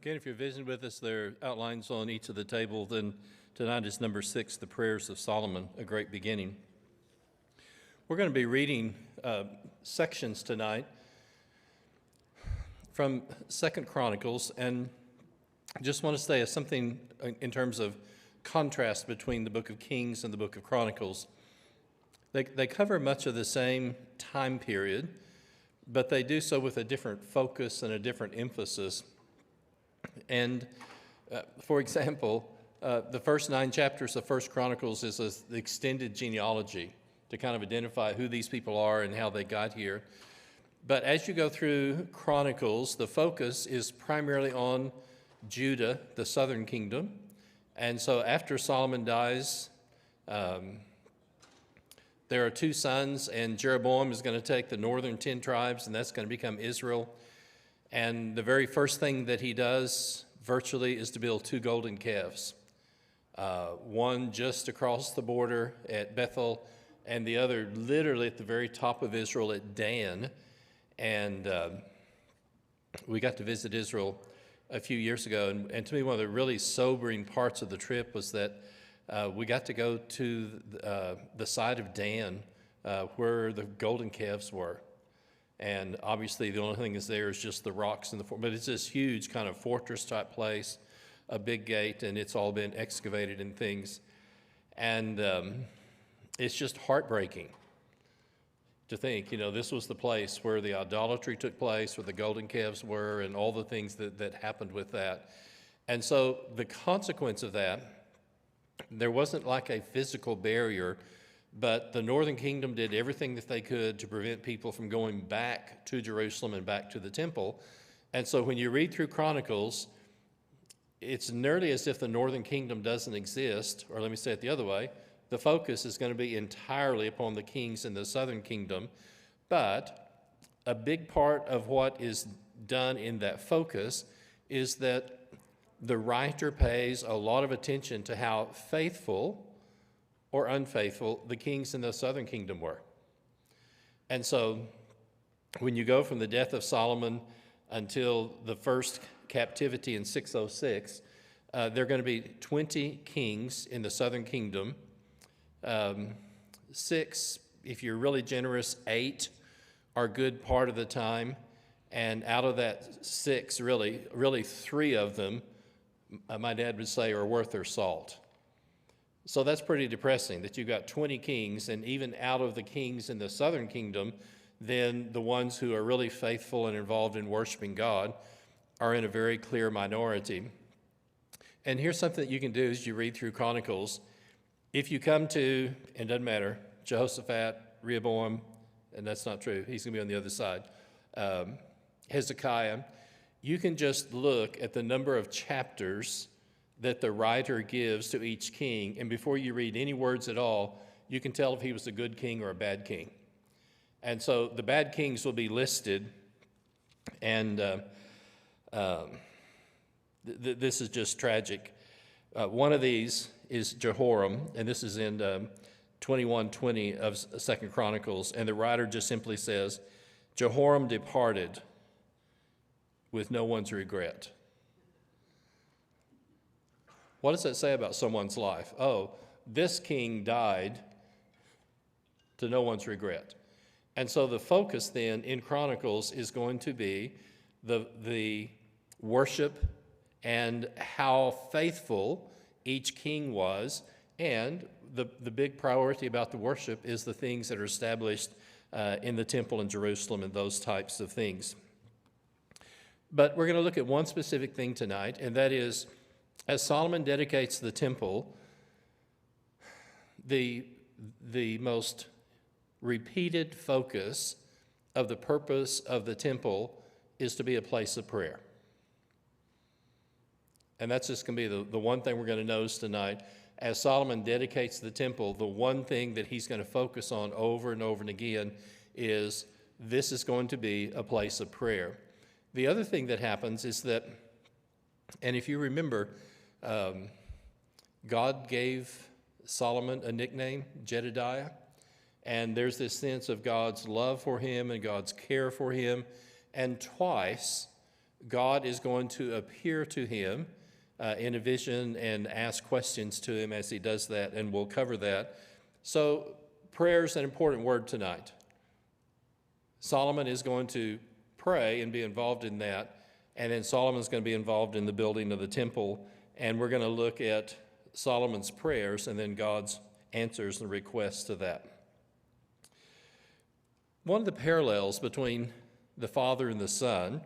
Again, if you're visiting with us, there are outlines on each of the tables. Then tonight is number 6, the Prayers of Solomon, a great beginning. We're going to be reading sections tonight from 2 Chronicles, and I just want to say something in terms of contrast between the book of Kings and the book of Chronicles. They cover much of the same time period, but they do so with a different focus and a different emphasis. And for example, the first 9 chapters of 1 Chronicles is the extended genealogy to kind of identify who these people are and how they got here. But as you go through Chronicles, the focus is primarily on Judah, the southern kingdom. And so after Solomon dies, there are 2 sons, and Jeroboam is going to take the northern 10 tribes, and that's going to become Israel. And the very first thing that he does, virtually, is to build 2 golden calves. One just across the border at Bethel, and the other literally at the very top of Israel at Dan. And we got to visit Israel a few years ago, and to me one of the really sobering parts of the trip was that we got to go to the side of Dan where the golden calves were. And obviously the only thing is there is just the rocks in the but it's this huge kind of fortress type place, a big gate, and it's all been excavated and things. And it's just heartbreaking to think, this was the place where the idolatry took place, where the golden calves were, and all the things that happened with that. And so the consequence of that, there wasn't like a physical barrier, but the northern kingdom did everything that they could to prevent people from going back to Jerusalem and back to the temple. And so when you read through Chronicles, it's nearly as if the northern kingdom doesn't exist, or let me say it the other way. The focus is going to be entirely upon the kings in the southern kingdom, but a big part of what is done in that focus is that the writer pays a lot of attention to how faithful or unfaithful the kings in the southern kingdom were. And so when you go from the death of Solomon until the first captivity in 606, there are going to be 20 kings in the southern kingdom. 6, if you're really generous, 8 are good part of the time. And out of that 6, really 3 of them, my dad would say, are worth their salt. So that's pretty depressing that you've got 20 kings, and even out of the kings in the southern kingdom, then the ones who are really faithful and involved in worshiping God are in a very clear minority. And here's something that you can do as you read through Chronicles. If you come to, and it doesn't matter, Jehoshaphat, Rehoboam, and that's not true, he's going to be on the other side, Hezekiah, you can just look at the number of chapters that the writer gives to each king, and before you read any words at all, you can tell if he was a good king or a bad king. And so the bad kings will be listed, and this is just tragic. One of these is Jehoram, and this is in 21:20 of 2 Chronicles, and the writer just simply says, Jehoram departed with no one's regret. What does that say about someone's life? Oh, this king died to no one's regret. And so the focus then in Chronicles is going to be the worship and how faithful each king was, and the big priority about the worship is the things that are established in the temple in Jerusalem and those types of things. But we're going to look at one specific thing tonight, and that is, as Solomon dedicates the temple, the most repeated focus of the purpose of the temple is to be a place of prayer. And that's just going to be the one thing we're going to notice tonight. As Solomon dedicates the temple, the one thing that he's going to focus on over and over and again is this is going to be a place of prayer. The other thing that happens is that, and if you remember, God gave Solomon a nickname, Jedediah, and there's this sense of God's love for him and God's care for him, and twice God is going to appear to him in a vision and ask questions to him as he does that, and we'll cover that. So prayer is an important word tonight. Solomon is going to pray and be involved in that, and then Solomon's going to be involved in the building of the temple, and we're going to look at Solomon's prayers and then God's answers and requests to that. One of the parallels between the Father and the Son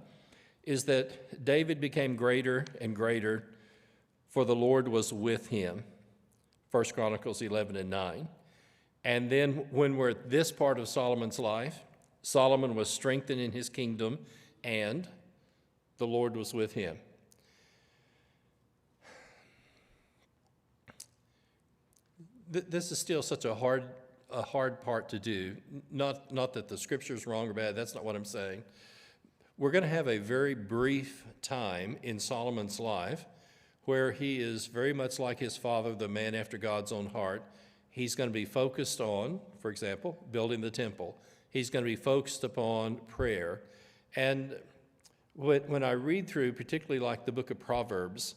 is that David became greater and greater, for the Lord was with him, 1 Chronicles 11 and 9. And then when we're at this part of Solomon's life, Solomon was strengthened in his kingdom, and the Lord was with him. This is still such a hard part to do. Not that the scripture is wrong or bad, that's not what I'm saying. We're going to have a very brief time in Solomon's life where he is very much like his father, the man after God's own heart. He's going to be focused on, for example, building the temple. He's going to be focused upon prayer. And when I read through, particularly like the book of Proverbs,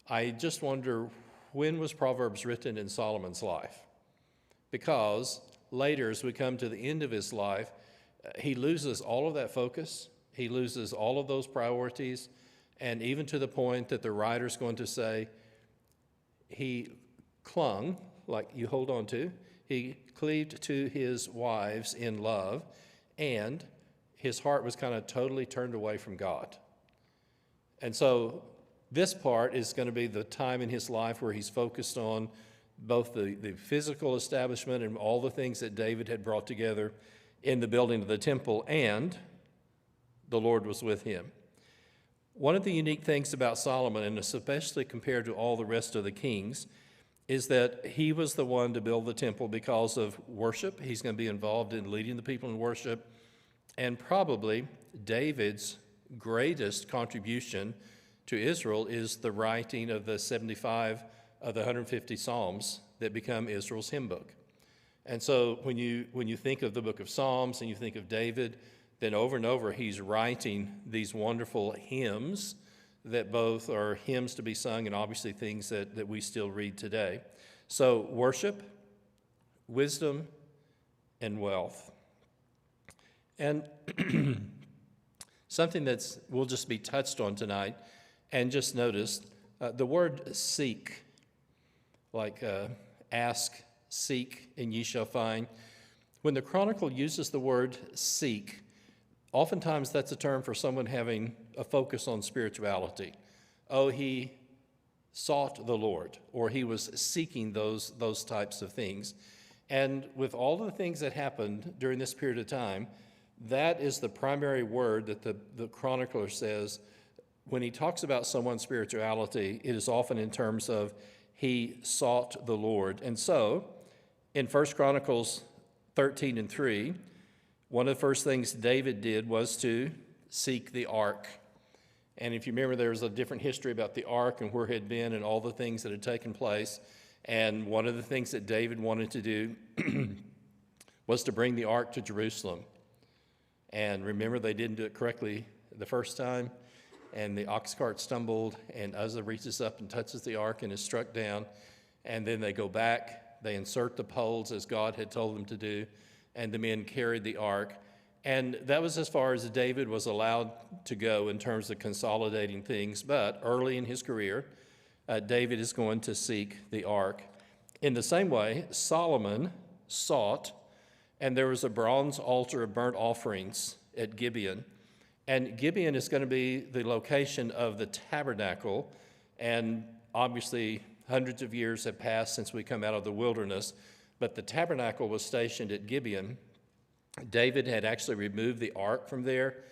I just wonder, when was Proverbs written in Solomon's life? Because later, as we come to the end of his life, he loses all of that focus. He loses all of those priorities, and even to the point that the writer's going to say he clung, like you hold on to, he cleaved to his wives in love, and his heart was kind of totally turned away from God. And so this part is going to be the time in his life where he's focused on both the physical establishment and all the things that David had brought together in the building of the temple, and the Lord was with him. One of the unique things about Solomon, and especially compared to all the rest of the kings, is that he was the one to build the temple because of worship. He's going to be involved in leading the people in worship. And probably David's greatest contribution to Israel is the writing of the 75 of the 150 Psalms that become Israel's hymn book. And so when you think of the book of Psalms and you think of David, then over and over he's writing these wonderful hymns that both are hymns to be sung and obviously things that we still read today. So worship, wisdom, and wealth. And something that's will just be touched on tonight, and just notice the word seek, like ask, seek, and ye shall find. When the Chronicle uses the word seek, oftentimes that's a term for someone having a focus on spirituality. Oh, he sought the Lord, or he was seeking those types of things. And with all of the things that happened during this period of time, that is the primary word that the chronicler says. When he talks about someone's spirituality, it is often in terms of he sought the Lord. And so, in 1 Chronicles 13 and 3, one of the first things David did was to seek the ark. And if you remember, there was a different history about the ark and where it had been and all the things that had taken place. And one of the things that David wanted to do was to bring the ark to Jerusalem. And remember, they didn't do it correctly the first time, and the ox cart stumbled, and Uzzah reaches up and touches the ark and is struck down. And then they go back, they insert the poles as God had told them to do, and the men carried the ark. And that was as far as David was allowed to go in terms of consolidating things. But early in his career, David is going to seek the ark. In the same way, Solomon sought, and there was a bronze altar of burnt offerings at Gibeon. And Gibeon is going to be the location of the tabernacle. And obviously, hundreds of years have passed since we come out of the wilderness. But the tabernacle was stationed at Gibeon. David had actually removed the ark from there,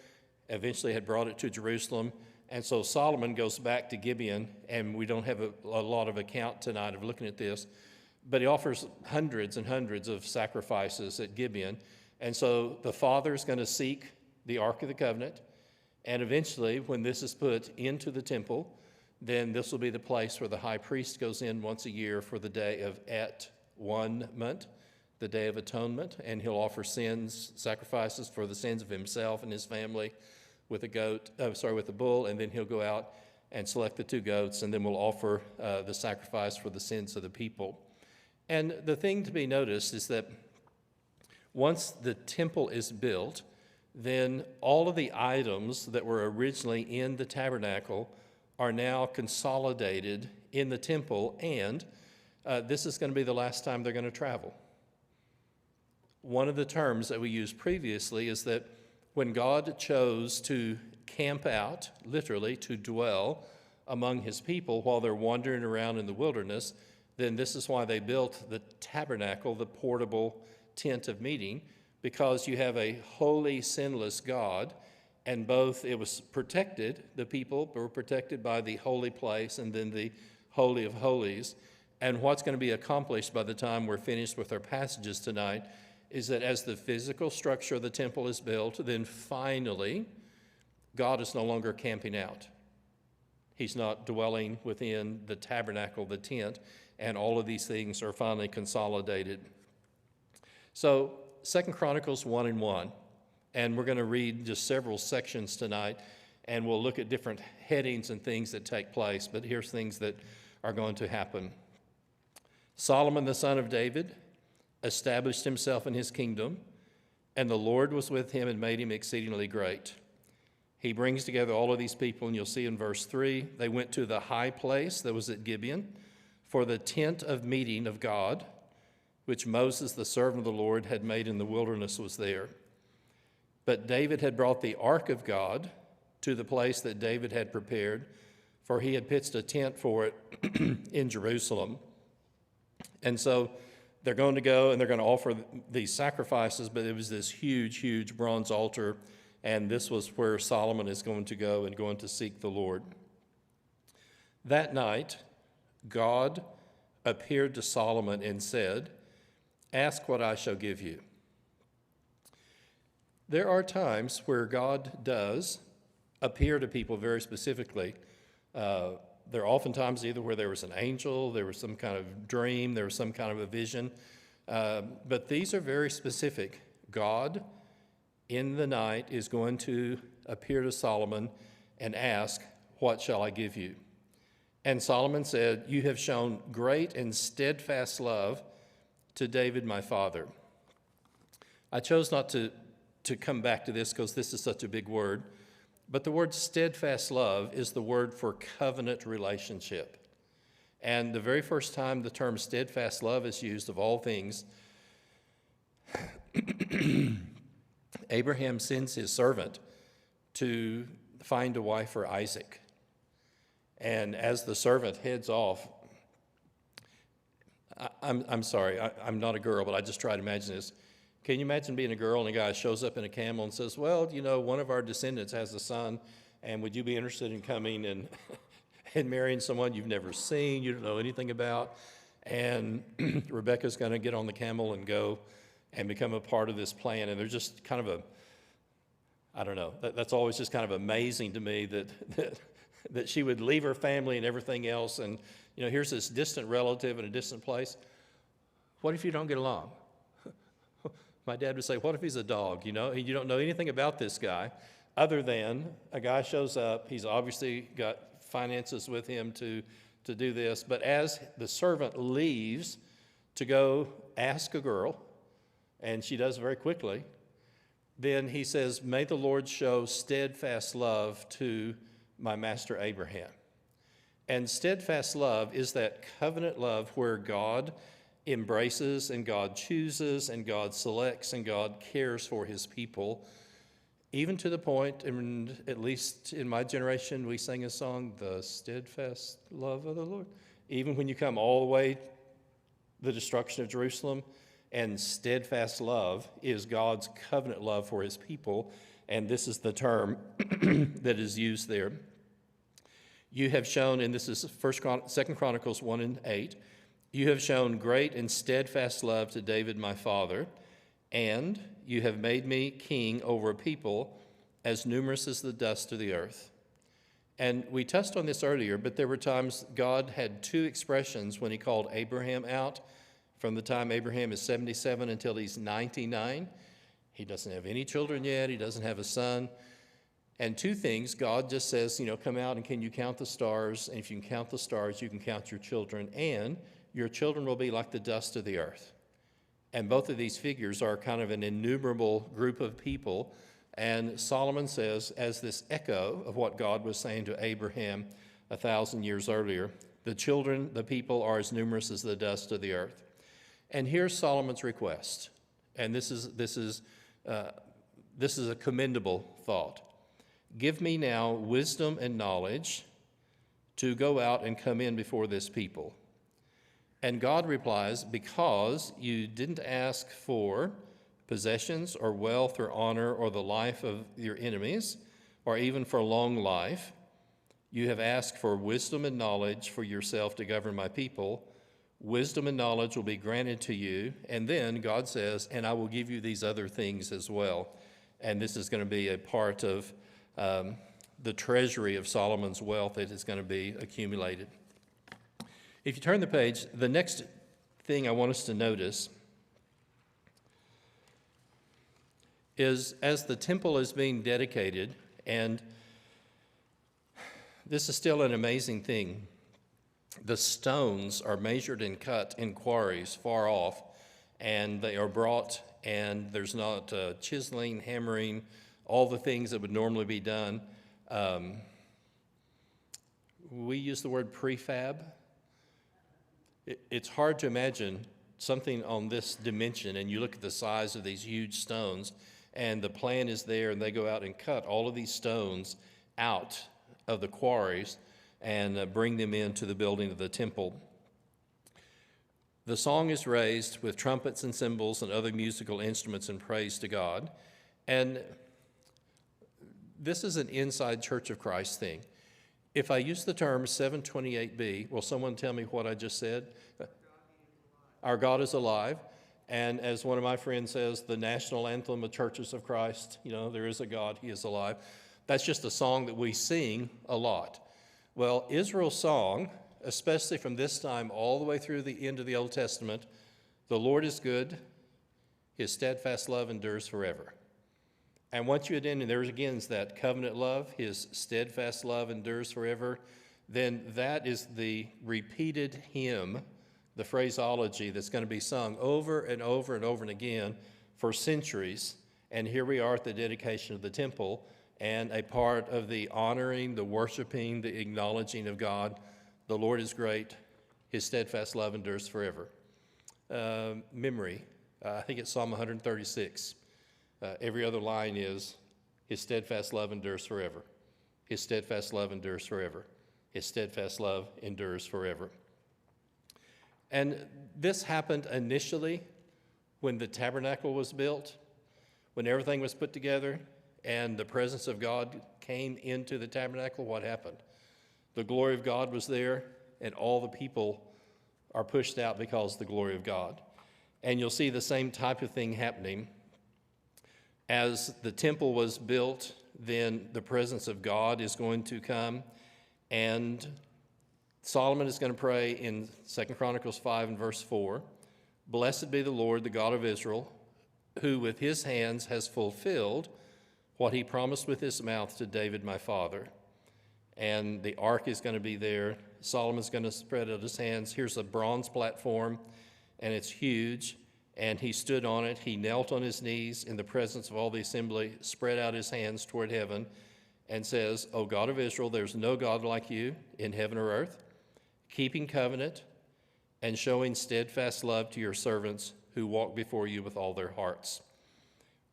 eventually had brought it to Jerusalem. And so Solomon goes back to Gibeon, and we don't have a lot of account tonight of looking at this, but he offers hundreds and hundreds of sacrifices at Gibeon. And so the father is going to seek the Ark of the Covenant, and eventually, when this is put into the temple, then this will be the place where the high priest goes in once a year for the day of At-One-ment, the Day of Atonement, and he'll offer sacrifices for the sins of himself and his family, with a bull, and then he'll go out and select the 2 goats, and then we'll offer the sacrifice for the sins of the people. And the thing to be noticed is that once the temple is built, then all of the items that were originally in the tabernacle are now consolidated in the temple, and this is going to be the last time they're going to travel. One of the terms that we used previously is that when God chose to camp out, literally to dwell among his people while they're wandering around in the wilderness, then this is why they built the tabernacle, the portable tent of meeting, because you have a holy, sinless God, and both it was protected, the people were protected by the holy place and then the Holy of Holies. And what's going to be accomplished by the time we're finished with our passages tonight is that as the physical structure of the temple is built, then finally God is no longer camping out. He's not dwelling within the tabernacle, the tent, and all of these things are finally consolidated. So 2 Chronicles 1:1, and we're going to read just several sections tonight, and we'll look at different headings and things that take place, but here's things that are going to happen. Solomon, the son of David, established himself in his kingdom, and the Lord was with him and made him exceedingly great. He brings together all of these people, and you'll see in verse 3, they went to the high place that was at Gibeon for the tent of meeting of God, which Moses, the servant of the Lord, had made in the wilderness, was there. But David had brought the ark of God to the place that David had prepared, for he had pitched a tent for it in Jerusalem. And so they're going to go and they're going to offer these sacrifices, but it was this huge, huge bronze altar, and this was where Solomon is going to go and going to seek the Lord. That night, God appeared to Solomon and said, "Ask what I shall give you." There are times where God does appear to people very specifically. There are oftentimes either where there was an angel, there was some kind of dream, there was some kind of a vision. But these are very specific. God, in the night, is going to appear to Solomon and ask, "What shall I give you?" And Solomon said, "You have shown great and steadfast love to David my father." I chose not to come back to this because this is such a big word, but the word steadfast love is the word for covenant relationship. And the very first time the term steadfast love is used of all things, Abraham sends his servant to find a wife for Isaac. And as the servant heads off, I'm sorry, I'm not a girl, but I just try to imagine this. Can you imagine being a girl and a guy shows up in a camel and says, "Well, you know, one of our descendants has a son, and would you be interested in coming and marrying someone you've never seen, you don't know anything about?" And Rebecca's going to get on the camel and go and become a part of this plan. And they're just kind of I don't know, that's always just kind of amazing to me that she would leave her family and everything else. And, you know, here's this distant relative in a distant place. What if you don't get along? My dad would say, "What if he's a dog?" You know, you don't know anything about this guy other than a guy shows up. He's obviously got finances with him to do this. But as the servant leaves to go ask a girl, and she does very quickly, then he says, "May the Lord show steadfast love to my master Abraham." And steadfast love is that covenant love where God embraces and God chooses and God selects and God cares for his people, even to the point, and at least in my generation, we sang a song, "The Steadfast Love of the Lord." Even when you come all the way the destruction of Jerusalem, and steadfast love is God's covenant love for his people, and this is the term that is used there. You have shown, and this is 2 Chronicles 1:8, "You have shown great and steadfast love to David my father, and you have made me king over a people as numerous as the dust of the earth." And we touched on this earlier, but there were times God had 2 expressions when he called Abraham out. From the time Abraham is 77 until he's 99, he doesn't have any children yet, he doesn't have a son. And two things, God just says, come out and can you count the stars? And if you can count the stars, you can count your children. And your children will be like the dust of the earth. And both of these figures are kind of an innumerable group of people. And Solomon says, as this echo of what God was saying to Abraham 1,000 years earlier, the children, the people are as numerous as the dust of the earth. And here's Solomon's request. And this is a commendable thought. Give me now wisdom and knowledge to go out and come in before this people. And God replies, because you didn't ask for possessions or wealth or honor or the life of your enemies, or even for long life, you have asked for wisdom and knowledge for yourself to govern my people. Wisdom and knowledge will be granted to you. And then God says, and I will give you these other things as well. And this is going to be a part of the treasury of Solomon's wealth that is going to be accumulated. If you turn the page, the next thing I want us to notice is as the temple is being dedicated, and this is still an amazing thing, the stones are measured and cut in quarries far off, and they are brought, and there's not chiseling, hammering, all the things that would normally be done. We use the word prefab. It's hard to imagine something on this dimension, and you look at the size of these huge stones, and the plan is there, and they go out and cut all of these stones out of the quarries and bring them into the building of the temple. The song is raised with trumpets and cymbals and other musical instruments in praise to God. And this is an inside Church of Christ thing. If I use the term 728b, will someone tell me what I just said? Our God is alive. And as one of my friends says, the national anthem of Churches of Christ, there is a God, he is alive. That's just a song that we sing a lot. Well, Israel's song, especially from this time all the way through the end of the Old Testament, the Lord is good, his steadfast love endures forever. And once you get in, and there again is that covenant love, his steadfast love endures forever, then that is the repeated hymn, the phraseology that's going to be sung over and over and over and again for centuries. And here we are at the dedication of the temple, and a part of the honoring, the worshiping, the acknowledging of God. The Lord is great, his steadfast love endures forever. Memory, I think it's Psalm 136. Every other line is, his steadfast love endures forever. His steadfast love endures forever. His steadfast love endures forever. And this happened initially when the tabernacle was built, when everything was put together and the presence of God came into the tabernacle. What happened? The glory of God was there, and all the people are pushed out because of the glory of God. And you'll see the same type of thing happening. As the temple was built, then the presence of God is going to come, and Solomon is going to pray in 2 Chronicles 5 and verse 4, "Blessed be the Lord, the God of Israel, who with his hands has fulfilled what he promised with his mouth to David my father." And the ark is going to be there. Solomon's going to spread out his hands. Here's a bronze platform, and it's huge. And he stood on it. He knelt on his knees in the presence of all the assembly, spread out his hands toward heaven, and says, "O God of Israel, there's no God like you in heaven or earth, keeping covenant and showing steadfast love to your servants who walk before you with all their hearts."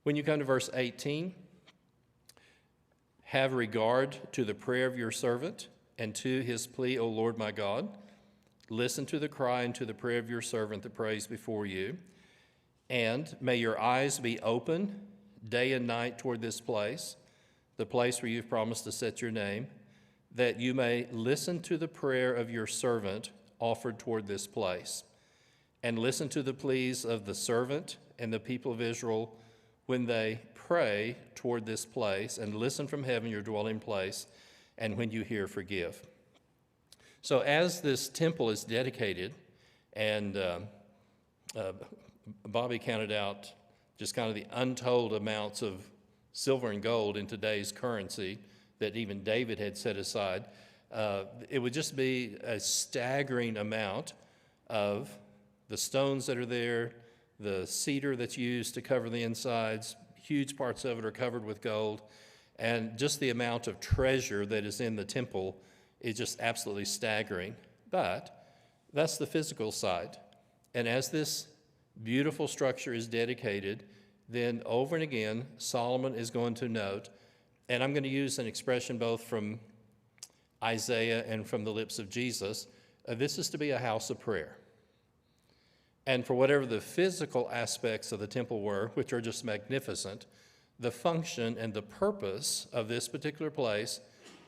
When you come to verse 18, "Have regard to the prayer of your servant and to his plea, O Lord my God. Listen to the cry and to the prayer of your servant that prays before you. And may your eyes be open day and night toward this place, the place where you've promised to set your name, that you may listen to the prayer of your servant offered toward this place, and listen to the pleas of the servant and the people of Israel when they pray toward this place, and listen from heaven, your dwelling place, and when you hear, forgive." So as this temple is dedicated, and Bobby counted out just kind of the untold amounts of silver and gold in today's currency that even David had set aside. It would just be a staggering amount of the stones that are there, the cedar that's used to cover the insides, huge parts of it are covered with gold, and just the amount of treasure that is in the temple is just absolutely staggering. But that's the physical side. And as this beautiful structure is dedicated, then over and again, Solomon is going to note, and I'm going to use an expression both from Isaiah and from the lips of Jesus, this is to be a house of prayer. And for whatever the physical aspects of the temple were, which are just magnificent, the function and the purpose of this particular place,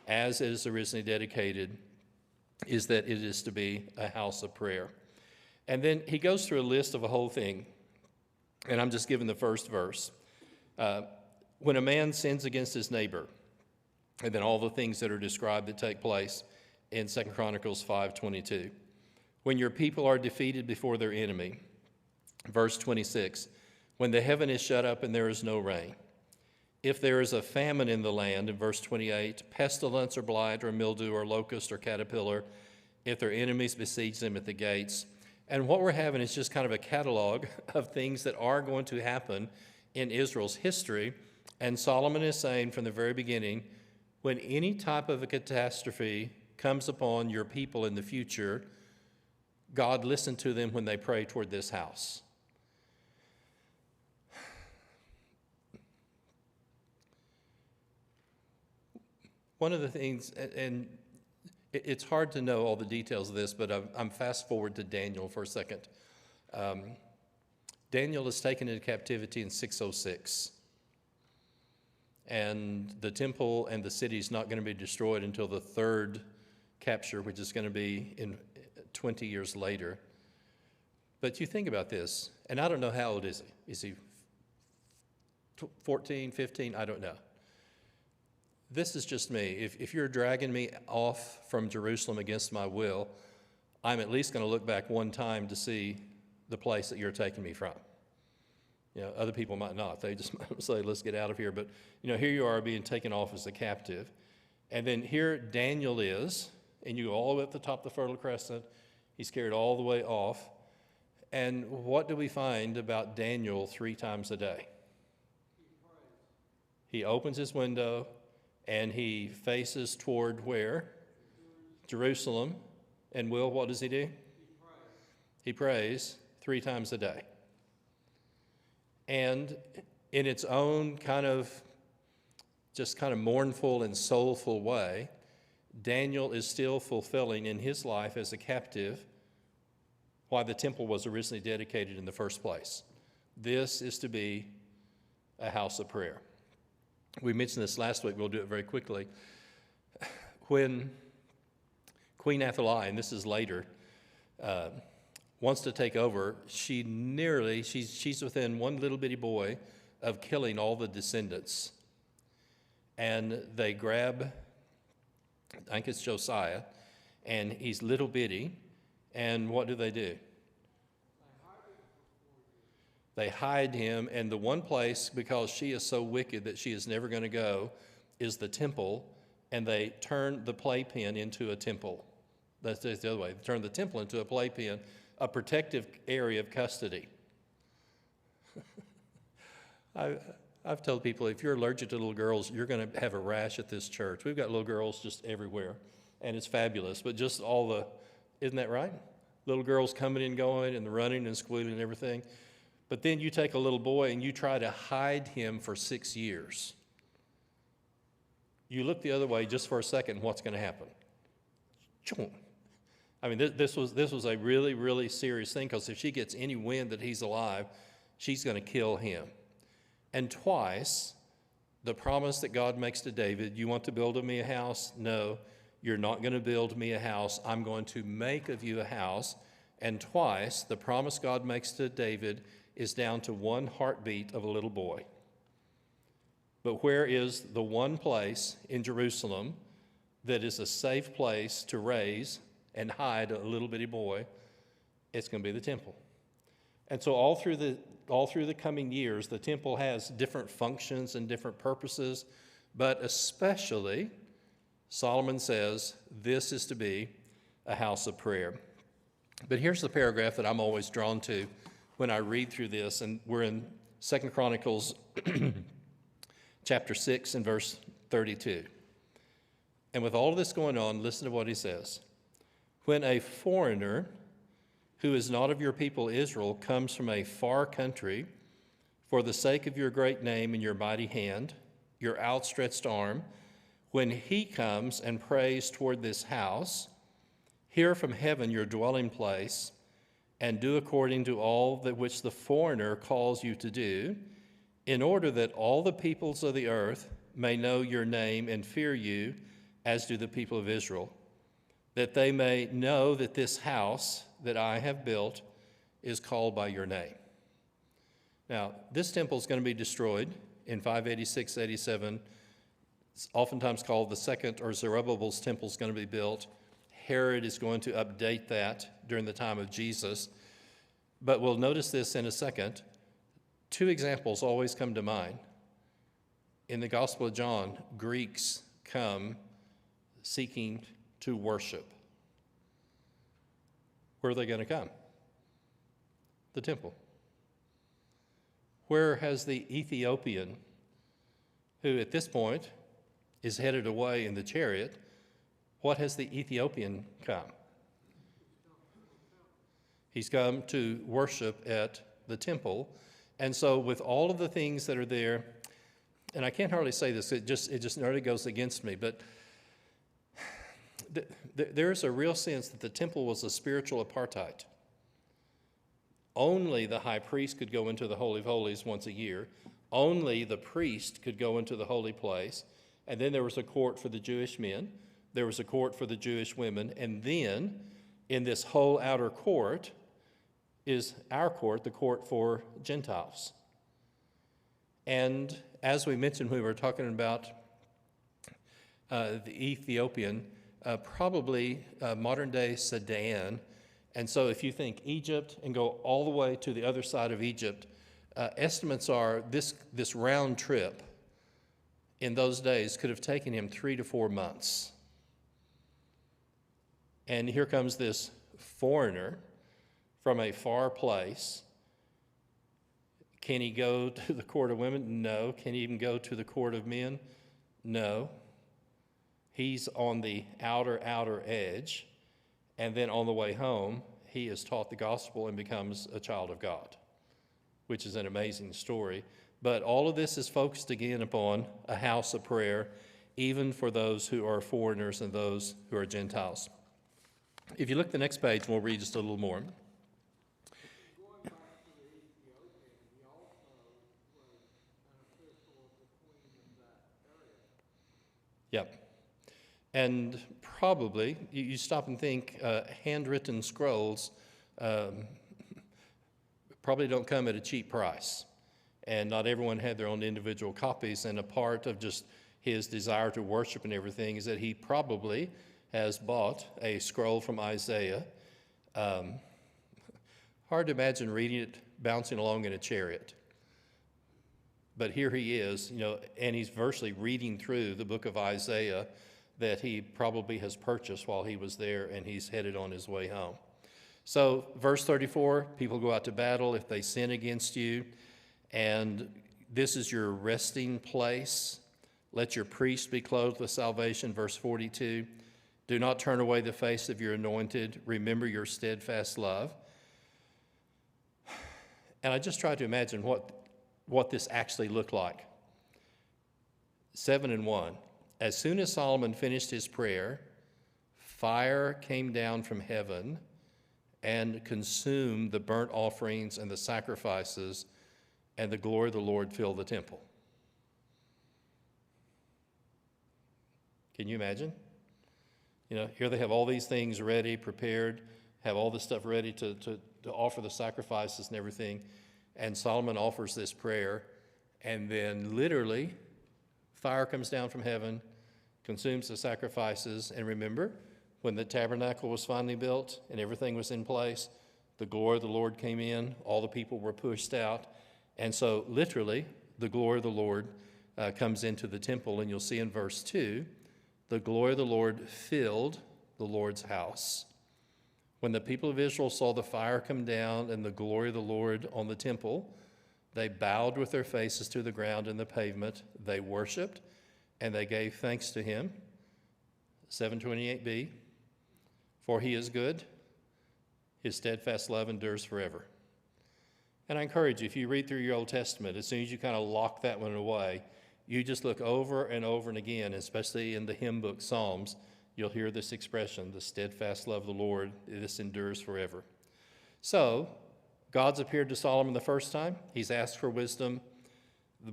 as it is originally dedicated, is that it is to be a house of prayer. And then he goes through a list of a whole thing, and I'm just giving the first verse. When a man sins against his neighbor, and then all the things that are described that take place in 2 Chronicles 5:22. When your people are defeated before their enemy, verse 26, when the heaven is shut up and there is no rain. If there is a famine in the land, in verse 28, pestilence or blight or mildew or locust or caterpillar, if their enemies besiege them at the gates. And what we're having is just kind of a catalog of things that are going to happen in Israel's history. And Solomon is saying from the very beginning, when any type of a catastrophe comes upon your people in the future, God listened to them when they pray toward this house. One of the things, and it's hard to know all the details of this, but I'm fast forward to Daniel for a second. Daniel is taken into captivity in 606. And the temple and the city is not going to be destroyed until the third capture, which is going to be in 20 years later. But you think about this, and I don't know how old is he? Is he 14, 15? I don't know. This is just me. If you're dragging me off from Jerusalem against my will, I'm at least going to look back one time to see the place that you're taking me from. You know, other people might not. They just might say, let's get out of here. But, you know, here you are being taken off as a captive. And then here Daniel is, and you go all the way up the top of the Fertile Crescent. He's carried all the way off. And what do we find about Daniel 3 times a day? He opens his window, and he faces toward where? Jerusalem. And what does he do? He prays 3 times a day. And in its own kind of mournful and soulful way, Daniel is still fulfilling in his life as a captive why the temple was originally dedicated in the first place. This is to be a house of prayer. We mentioned this last week. We'll do it very quickly. When Queen Athaliah, and this is later, wants to take over, she's within one little bitty boy of killing all the descendants. And they grab, I think it's Josiah, and he's little bitty, and what do? They hide him, and the one place, because she is so wicked that she is never going to go, is the temple, and they turn the playpen into a temple. That's the other way. They turn the temple into a playpen, a protective area of custody. I've told people, if you're allergic to little girls, you're going to have a rash at this church. We've got little girls just everywhere, and it's fabulous. But just isn't that right? Little girls coming and going and running and squealing and everything. But then you take a little boy and you try to hide him for 6 years. You look the other way just for a second, what's going to happen? I mean, this was a really, really serious thing, because if she gets any wind that he's alive, she's going to kill him. And twice, the promise that God makes to David, you want to build me a house? No, you're not going to build me a house. I'm going to make of you a house. And twice, the promise God makes to David is down to one heartbeat of a little boy. But where is the one place in Jerusalem that is a safe place to raise and hide a little bitty boy? It's going to be the temple. And so all through all through the coming years, the temple has different functions and different purposes, but especially, Solomon says, this is to be a house of prayer. But here's the paragraph that I'm always drawn to when I read through this, and we're in 2 Chronicles chapter 6 and verse 32. And with all of this going on, listen to what he says. When a foreigner who is not of your people Israel comes from a far country, for the sake of your great name and your mighty hand, your outstretched arm, when he comes and prays toward this house, hear from heaven your dwelling place, and do according to all that which the foreigner calls you to do, in order that all the peoples of the earth may know your name and fear you, as do the people of Israel, that they may know that this house that I have built is called by your name. Now, this temple is going to be destroyed in 586-87. It's oftentimes called the second, or Zerubbabel's temple, is going to be built. Herod is going to update that during the time of Jesus. But we'll notice this in a second. Two examples always come to mind. In the Gospel of John, Greeks come seeking to worship. Where are they going to come? The temple. Where has the Ethiopian, who at this point is headed away in the chariot, what has the Ethiopian come? He's come to worship at the temple. And so with all of the things that are there, and I can't hardly say this, it just nearly goes against me, but there's a real sense that the temple was a spiritual apartheid. Only the high priest could go into the Holy of Holies once a year. Only the priest could go into the holy place. And then there was a court for the Jewish men. There was a court for the Jewish women. And then in this whole outer court is our court, the court for Gentiles. And as we mentioned when we were talking about the Ethiopian, probably modern-day Sudan. And so if you think Egypt and go all the way to the other side of Egypt, estimates are this round trip in those days could have taken him 3 to 4 months. And here comes this foreigner from a far place. Can he go to the court of women? No. Can he even go to the court of men? No. He's on the outer edge, and then on the way home, he is taught the gospel and becomes a child of God, which is an amazing story. But all of this is focused again upon a house of prayer, even for those who are foreigners and those who are Gentiles. If you look at the next page, we'll read just a little more. Yep. And probably, you stop and think, handwritten scrolls probably don't come at a cheap price. And not everyone had their own individual copies. And a part of just his desire to worship and everything is that he probably has bought a scroll from Isaiah. Hard to imagine reading it bouncing along in a chariot. But here he is, and he's virtually reading through the book of Isaiah that he probably has purchased while he was there, and he's headed on his way home. So verse 34, people go out to battle if they sin against you, and this is your resting place. Let your priest be clothed with salvation. Verse 42, do not turn away the face of your anointed. Remember your steadfast love. And I just tried to imagine what this actually looked like. 7:1. As soon as Solomon finished his prayer, fire came down from heaven and consumed the burnt offerings and the sacrifices, and the glory of the Lord filled the temple. Can you imagine? Here they have all these things ready, prepared, have all this stuff ready to offer the sacrifices and everything. And Solomon offers this prayer, and then literally fire comes down from heaven, consumes the sacrifices. And remember, when the tabernacle was finally built and everything was in place, the glory of the Lord came in, all the people were pushed out. And so literally, the glory of the Lord comes into the temple, and you'll see in verse 2, the glory of the Lord filled the Lord's house. When the people of Israel saw the fire come down and the glory of the Lord on the temple, they bowed with their faces to the ground in the pavement. They worshiped, and they gave thanks to him. 728b, for he is good, his steadfast love endures forever. And I encourage you, if you read through your Old Testament, as soon as you kind of lock that one away, you just look over and over and again, especially in the hymn book Psalms, you'll hear this expression, the steadfast love of the Lord, this endures forever. So, God's appeared to Solomon the first time. He's asked for wisdom.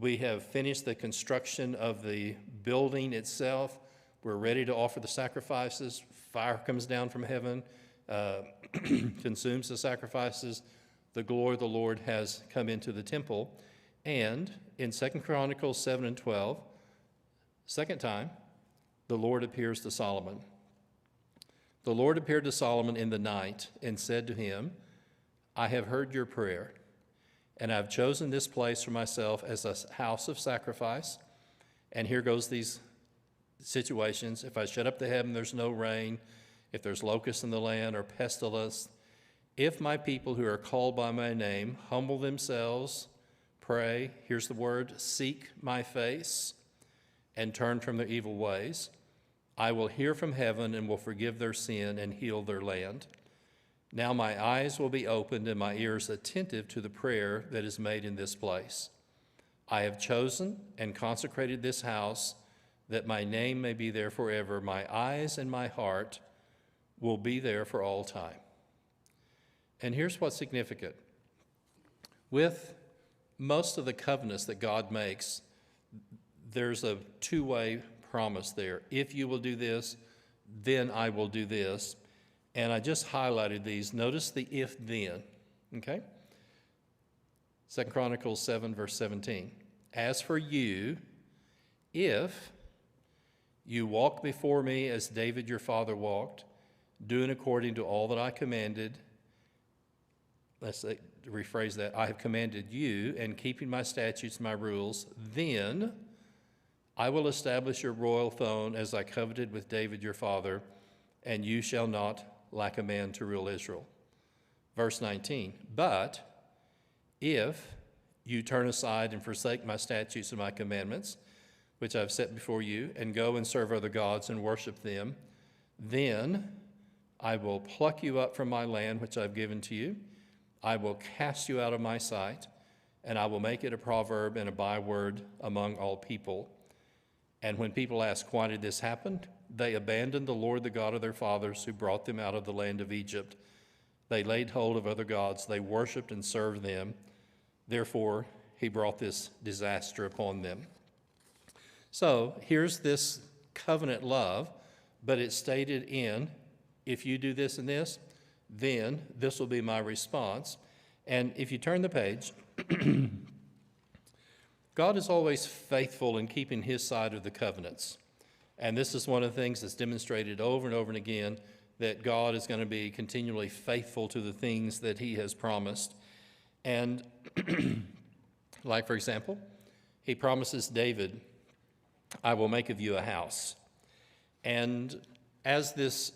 We have finished the construction of the building itself. We're ready to offer the sacrifices. Fire comes down from heaven, consumes the sacrifices. The glory of the Lord has come into the temple. And in 2 Chronicles 7 and 12, second time, the Lord appears to Solomon. The Lord appeared to Solomon in the night and said to him, I have heard your prayer, and I have chosen this place for myself as a house of sacrifice. And here goes these situations. If I shut up the heaven, there's no rain. If there's locusts in the land or pestilence, if my people who are called by my name humble themselves, pray, here's the word, seek my face, and turn from their evil ways, I will hear from heaven and will forgive their sin and heal their land. Now my eyes will be opened and my ears attentive to the prayer that is made in this place. I have chosen and consecrated this house that my name may be there forever. My eyes and my heart will be there for all time. And here's what's significant. With most of the covenants that God makes, there's a two-way promise there. If you will do this, then I will do this. And I just highlighted these. Notice the if-then, okay? 2 Chronicles 7, verse 17. As for you, if you walk before me as David your father walked, doing according to all that I commanded, rephrase that, I have commanded you, and keeping my statutes and my rules, then I will establish your royal throne as I coveted with David your father, and you shall not lack a man to rule Israel. Verse 19, but if you turn aside and forsake my statutes and my commandments, which I have set before you, and go and serve other gods and worship them, then I will pluck you up from my land which I've given to you. I will cast you out of my sight, and I will make it a proverb and a byword among all people. And when people ask, why did this happen? They abandoned the Lord, the God of their fathers, who brought them out of the land of Egypt. They laid hold of other gods. They worshiped and served them. Therefore, he brought this disaster upon them. So here's this covenant love, but it's stated in, if you do this and this, then this will be my response. And if you turn the page, God is always faithful in keeping his side of the covenants. And this is one of the things that's demonstrated over and over and again, that God is going to be continually faithful to the things that he has promised. And like, for example, he promises David, I will make of you a house. And as this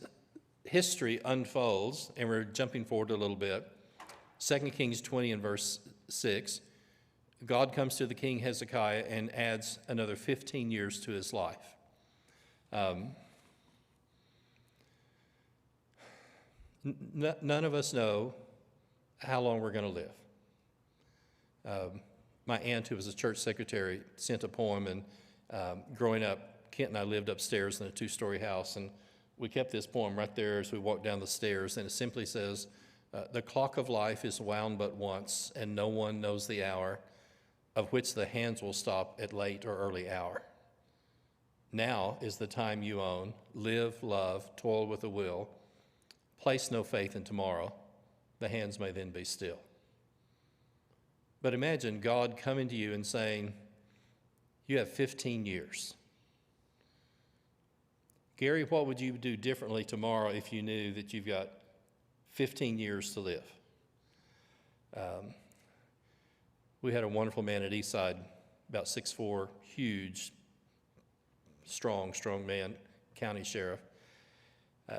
history unfolds, and we're jumping forward a little bit, 2 Kings 20 and verse 6, God comes to the king Hezekiah and adds another 15 years to his life. None of us know how long we're going to live. My aunt, who was a church secretary, sent a poem, and growing up, Kent and I lived upstairs in a two-story house, and we kept this poem right there as we walked down the stairs, and it simply says, the clock of life is wound but once, and no one knows the hour of which the hands will stop at late or early hour. Now is the time you own. Live, love, toil with a will. Place no faith in tomorrow. The hands may then be still. But imagine God coming to you and saying, you have 15 years. Gary, what would you do differently tomorrow if you knew that you've got 15 years to live? We had a wonderful man at Eastside, about 6'4", huge, strong man, county sheriff.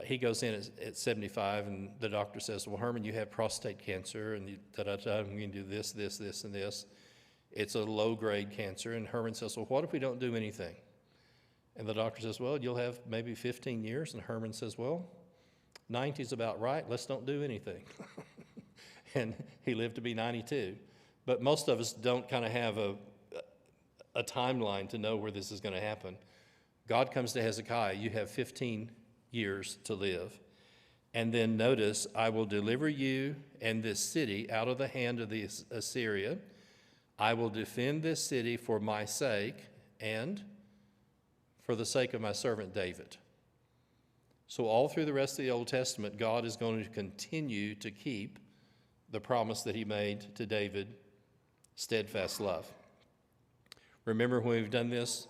He goes in at 75, and the doctor says, well, Herman, you have prostate cancer, and I'm going to do this, and this. It's a low-grade cancer. And Herman says, well, what if we don't do anything? And the doctor says, well, you'll have maybe 15 years. And Herman says, well, 90 is about right. Let's don't do anything. And he lived to be 92. But most of us don't kind of have a timeline to know where this is going to happen. God comes to Hezekiah, you have 15 years to live. And then notice, I will deliver you and this city out of the hand of the Assyria. I will defend this city for my sake and for the sake of my servant David. So all through the rest of the Old Testament, God is going to continue to keep the promise that he made to David, steadfast love. Remember when we've done this?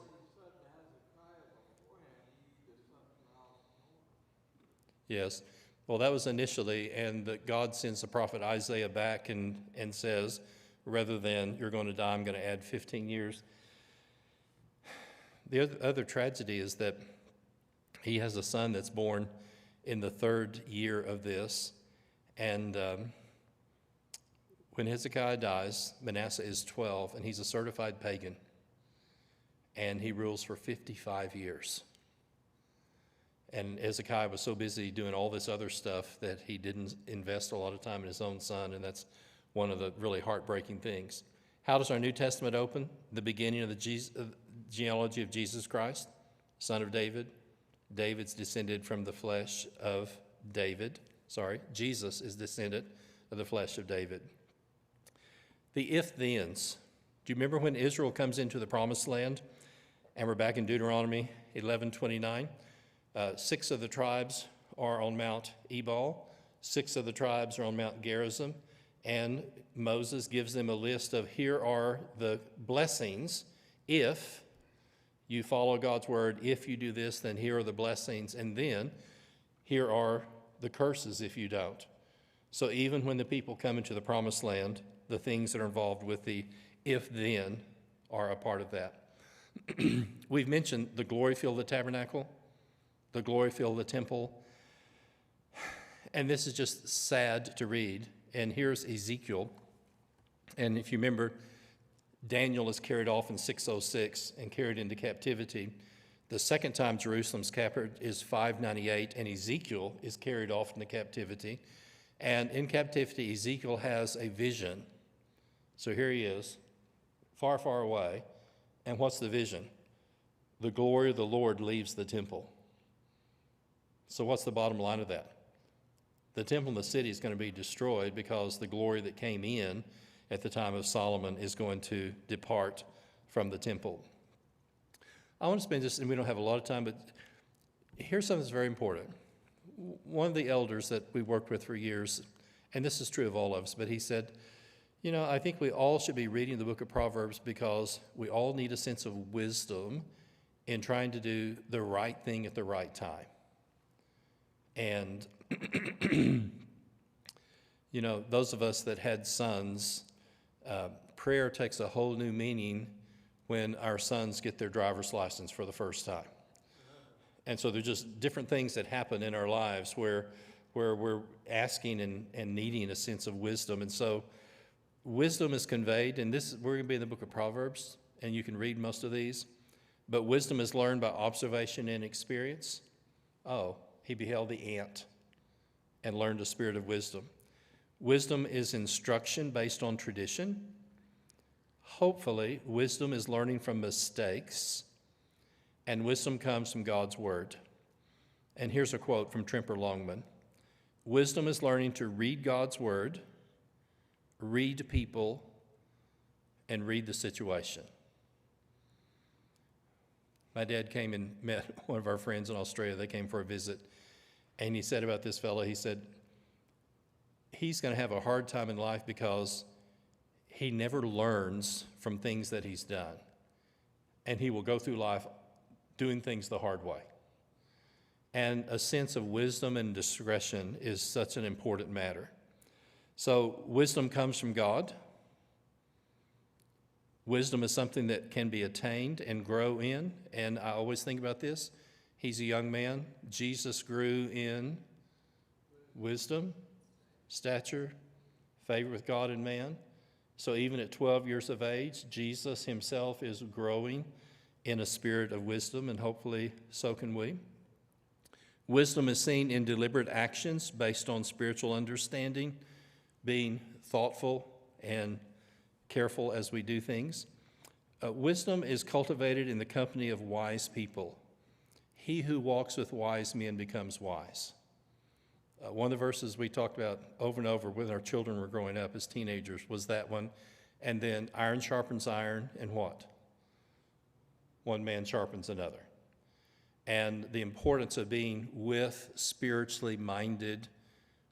Yes. Well, that was initially, and God sends the prophet Isaiah back and says, rather than you're going to die, I'm going to add 15 years. The other tragedy is that he has a son that's born in the 3rd year of this, and when Hezekiah dies, Manasseh is 12, and he's a certified pagan, and he rules for 55 years. And Hezekiah was so busy doing all this other stuff that he didn't invest a lot of time in his own son, and that's one of the really heartbreaking things. How does our New Testament open? The beginning of the genealogy of Jesus Christ, son of David. David's descended from the flesh of David. Jesus is descendant of the flesh of David. The if-thens. Do you remember when Israel comes into the promised land? And we're back in Deuteronomy 11:29. 6 of the tribes are on Mount Ebal. 6 of the tribes are on Mount Gerizim. And Moses gives them a list of here are the blessings if you follow God's word. If you do this, then here are the blessings. And then here are the curses if you don't. So even when the people come into the promised land, the things that are involved with the if-then are a part of that. We've mentioned the glory field of the tabernacle, the glory field of the temple. And this is just sad to read. And here's Ezekiel. And if you remember, Daniel is carried off in 606 and carried into captivity. The second time Jerusalem's captured is 598, and Ezekiel is carried off into captivity. And in captivity, Ezekiel has a vision. So here he is, far, far away. And what's the vision? The glory of the Lord leaves the temple. So what's the bottom line of that? The temple in the city is going to be destroyed because the glory that came in at the time of Solomon is going to depart from the temple. I want to spend this, and we don't have a lot of time, but here's something that's very important. One of the elders that we worked with for years, and this is true of all of us, but he said, you know, I think we all should be reading the book of Proverbs because we all need a sense of wisdom in trying to do the right thing at the right time. And, you know, those of us that had sons, prayer takes a whole new meaning when our sons get their driver's license for the first time. And so there's just different things that happen in our lives where we're asking and needing a sense of wisdom. And so wisdom is conveyed, and we're going to be in the book of Proverbs, and you can read most of these. But wisdom is learned by observation and experience. Oh, he beheld the ant and learned a spirit of wisdom. Wisdom is instruction based on tradition. Hopefully, wisdom is learning from mistakes, and wisdom comes from God's word. And here's a quote from Tremper Longman. Wisdom is learning to read God's word, read people, and read the situation. My dad came and met one of our friends in Australia. They came for a visit. And he said about this fellow, he said, he's going to have a hard time in life because he never learns from things that he's done. And he will go through life doing things the hard way. And a sense of wisdom and discretion is such an important matter. So wisdom comes from God. Wisdom is something that can be attained and grow in. And I always think about this. He's a young man. Jesus grew in wisdom, stature, favor with God and man. So even at 12 years of age, Jesus himself is growing in a spirit of wisdom, and hopefully so can we. Wisdom is seen in deliberate actions based on spiritual understanding, being thoughtful and careful as we do things. Wisdom is cultivated in the company of wise people. He who walks with wise men becomes wise. One of the verses we talked about over and over when our children were growing up as teenagers was that one. And then iron sharpens iron, and what? One man sharpens another. And the importance of being with spiritually minded,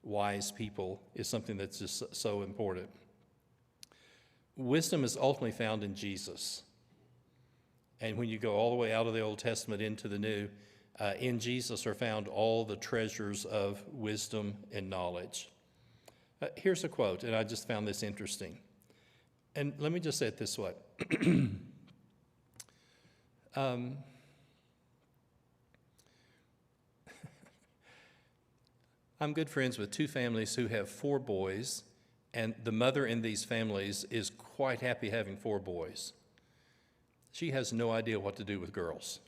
wise people is something that's just so important. Wisdom is ultimately found in Jesus. And when you go all the way out of the Old Testament into the New, in Jesus are found all the treasures of wisdom and knowledge. Here's a quote, and I just found this interesting. And let me just say it this way. I'm good friends with two families who have 4 boys, and the mother in these families is quite happy having 4 boys. She has no idea what to do with girls.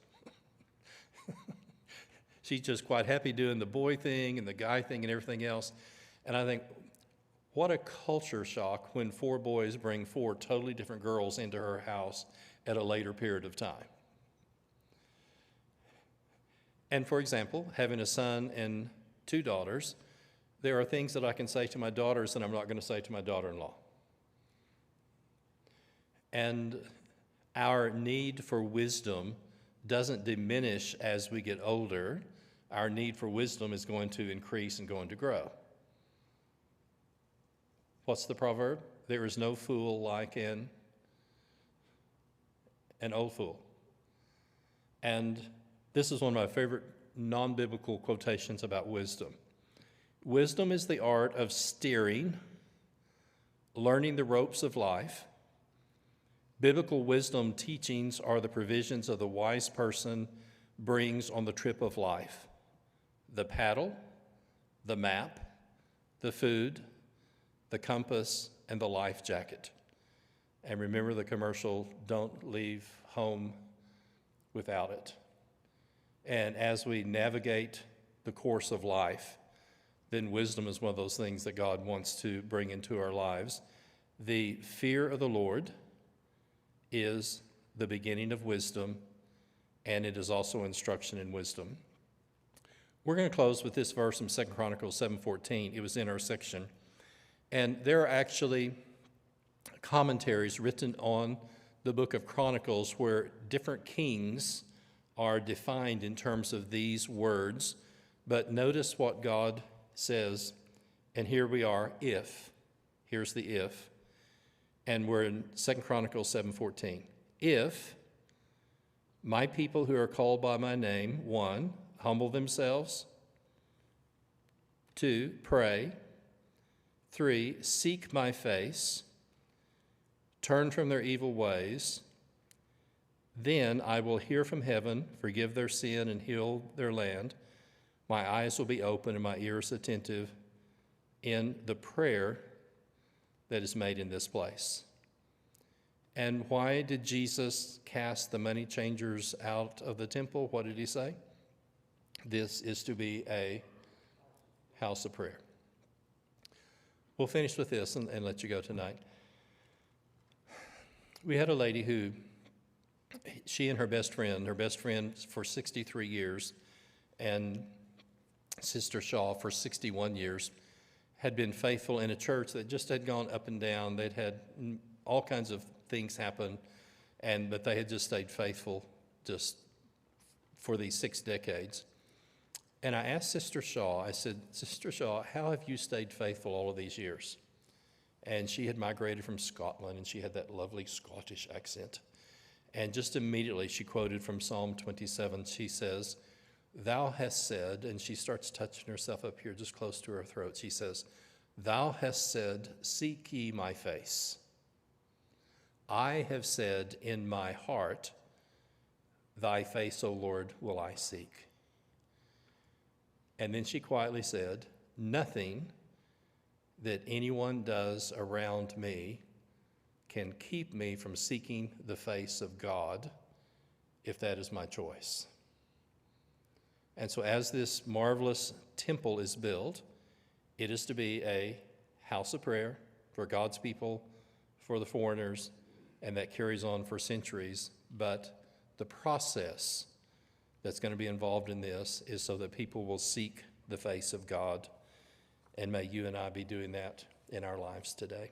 She's just quite happy doing the boy thing and the guy thing and everything else. And I think, what a culture shock when 4 boys bring 4 totally different girls into her house at a later period of time. And for example, having a son and 2 daughters, there are things that I can say to my daughters that I'm not going to say to my daughter-in-law. And our need for wisdom doesn't diminish as we get older. Our need for wisdom is going to increase and going to grow. What's the proverb? There is no fool like an old fool. And this is one of my favorite non-biblical quotations about wisdom. Wisdom is the art of steering, learning the ropes of life. Biblical wisdom teachings are the provisions of the wise person brings on the trip of life. The paddle, the map, the food, the compass, and the life jacket. And remember the commercial, don't leave home without it. And as we navigate the course of life, then wisdom is one of those things that God wants to bring into our lives. The fear of the Lord is the beginning of wisdom, and it is also instruction in wisdom. We're going to close with this verse from 2 Chronicles 7:14. It was in our section. And there are actually commentaries written on the book of Chronicles where different kings are defined in terms of these words. But notice what God says, and here we are, if. Here's the if. And we're in 2 Chronicles 7:14. If my people who are called by my name, 1, humble themselves, 2, pray, 3, seek my face, turn from their evil ways, then I will hear from heaven, forgive their sin, and heal their land. My eyes will be open and my ears attentive in the prayer that is made in this place. And why did Jesus cast the money changers out of the temple? What did he say? This is to be a house of prayer. We'll finish with this and let you go tonight. We had a lady who, she and her best friend for 63 years, and Sister Shaw for 61 years, had been faithful in a church that just had gone up and down. They'd had all kinds of things happen, but they had just stayed faithful just for these 6 decades. And I asked Sister Shaw, I said, Sister Shaw, how have you stayed faithful all of these years? And she had migrated from Scotland, and she had that lovely Scottish accent. And just immediately she quoted from Psalm 27. She says, thou hast said, and she starts touching herself up here just close to her throat. She says, Thou hast said, seek ye my face. I have said in my heart, thy face, O Lord, will I seek. And then she quietly said, nothing that anyone does around me can keep me from seeking the face of God if that is my choice. And so as this marvelous temple is built, it is to be a house of prayer for God's people, for the foreigners, and that carries on for centuries. But the process that's going to be involved in this is so that people will seek the face of God. And may you and I be doing that in our lives today.